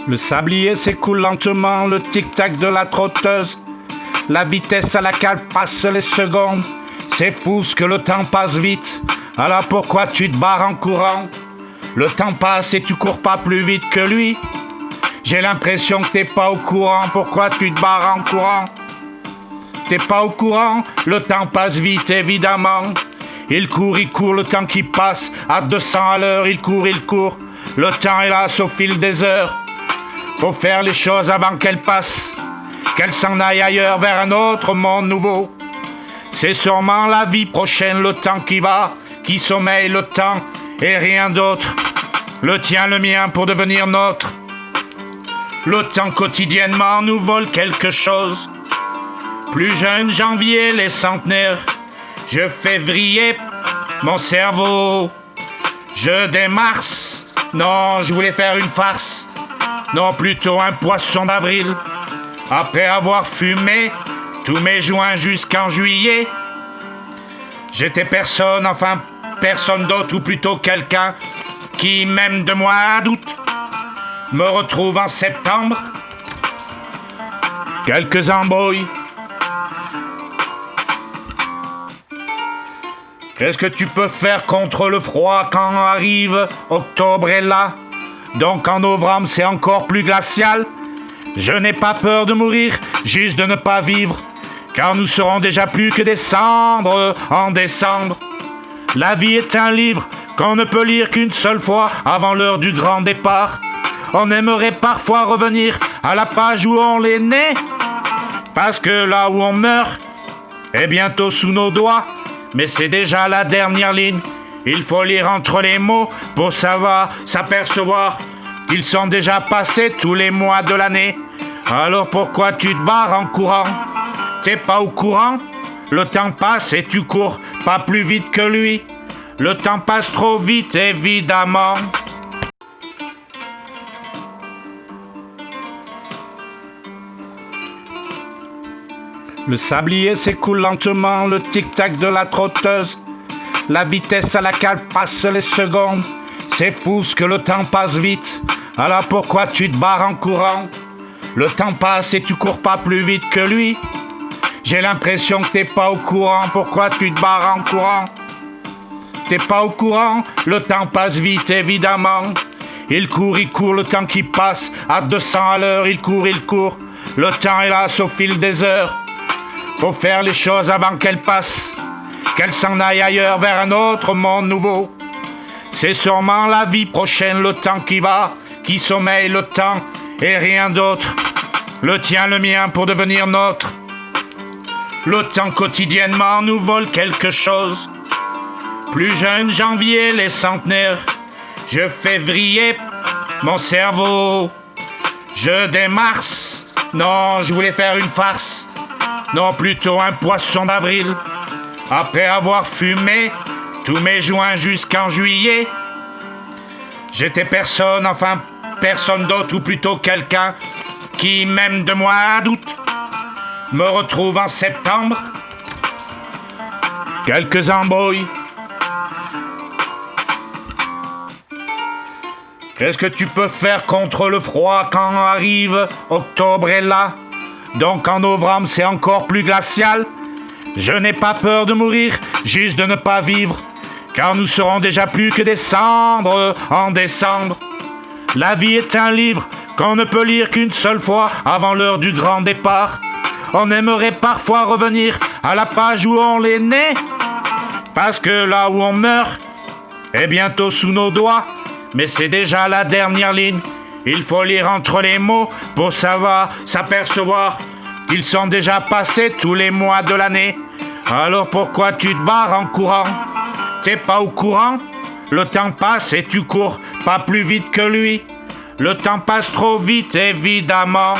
Le sablier s'écoule lentement, le tic-tac de la trotteuse. La vitesse à laquelle passent les secondes. C'est fou ce que le temps passe vite. Alors pourquoi tu te barres en courant? Le temps passe et tu cours pas plus vite que lui. J'ai l'impression que t'es pas au courant. Pourquoi tu te barres en courant? T'es pas au courant? Le temps passe vite évidemment. Il court, le temps qui passe à 200 à l'heure. Il court. Le temps hélas au fil des heures. Faut faire les choses avant qu'elles passent, qu'elles s'en aillent ailleurs vers un autre monde nouveau. C'est sûrement la vie prochaine, le temps qui va, qui sommeille le temps et rien d'autre. Le tien, le mien pour devenir nôtre. Le temps quotidiennement nous vole quelque chose. Plus jeune, janvier, les centenaires. Je fais vriller mon cerveau. Je démarce. Non, je voulais faire une farce. Non, plutôt un poisson d'avril. Après avoir fumé tous mes joints jusqu'en juillet, j'étais personne, enfin personne d'autre, ou plutôt quelqu'un qui, même de moi à doute, me retrouve en septembre. Quelques embrouilles. Qu'est-ce que tu peux faire contre le froid quand arrive octobre est là? Donc en novembre c'est encore plus glacial. Je n'ai pas peur de mourir, juste de ne pas vivre, car nous serons déjà plus que des cendres en décembre. La vie est un livre qu'on ne peut lire qu'une seule fois avant l'heure du grand départ. On aimerait parfois revenir à la page où on est né, parce que là où on meurt est bientôt sous nos doigts, mais c'est déjà la dernière ligne. Il faut lire entre les mots pour s'apercevoir qu'ils sont déjà passés tous les mois de l'année. Alors pourquoi tu te barres en courant? T'es pas au courant? Le temps passe et tu cours pas plus vite que lui. Le temps passe trop vite évidemment. Le sablier s'écoule lentement, le tic-tac de la trotteuse. La vitesse à laquelle passent les secondes. C'est fou ce que le temps passe vite. Alors pourquoi tu te barres en courant? Le temps passe et tu cours pas plus vite que lui. J'ai l'impression que t'es pas au courant. Pourquoi tu te barres en courant? T'es pas au courant? Le temps passe vite évidemment. Il court, le temps qui passe à 200 à l'heure. Il court. Le temps hélas au fil des heures. Faut faire les choses avant qu'elles passent, qu'elles s'en aillent ailleurs vers un autre monde nouveau. C'est sûrement la vie prochaine, le temps qui va, qui sommeille le temps et rien d'autre. Le tien, le mien pour devenir nôtre. Le temps quotidiennement nous vole quelque chose. Plus jeune, janvier, les centenaires. Je fais vriller mon cerveau. Je démarce. Non, je voulais faire une farce. Non, plutôt un poisson d'avril. Après avoir fumé tous mes joints jusqu'en juillet, j'étais personne, enfin personne d'autre, ou plutôt quelqu'un qui, même de moi à doute, me retrouve en septembre. Quelques embrouilles. Qu'est-ce que tu peux faire contre le froid quand arrive octobre est là? Donc en novembre c'est encore plus glacial. Je n'ai pas peur de mourir, juste de ne pas vivre, car nous serons déjà plus que des cendres en décembre. La vie est un livre qu'on ne peut lire qu'une seule fois avant l'heure du grand départ. On aimerait parfois revenir à la page où on est né, parce que là où on meurt est bientôt sous nos doigts, mais c'est déjà la dernière ligne. Il faut lire entre les mots pour s'apercevoir qu'ils sont déjà passés tous les mois de l'année. Alors pourquoi tu te barres en courant? T'es pas au courant? Le temps passe et tu cours pas plus vite que lui. Le temps passe trop vite évidemment.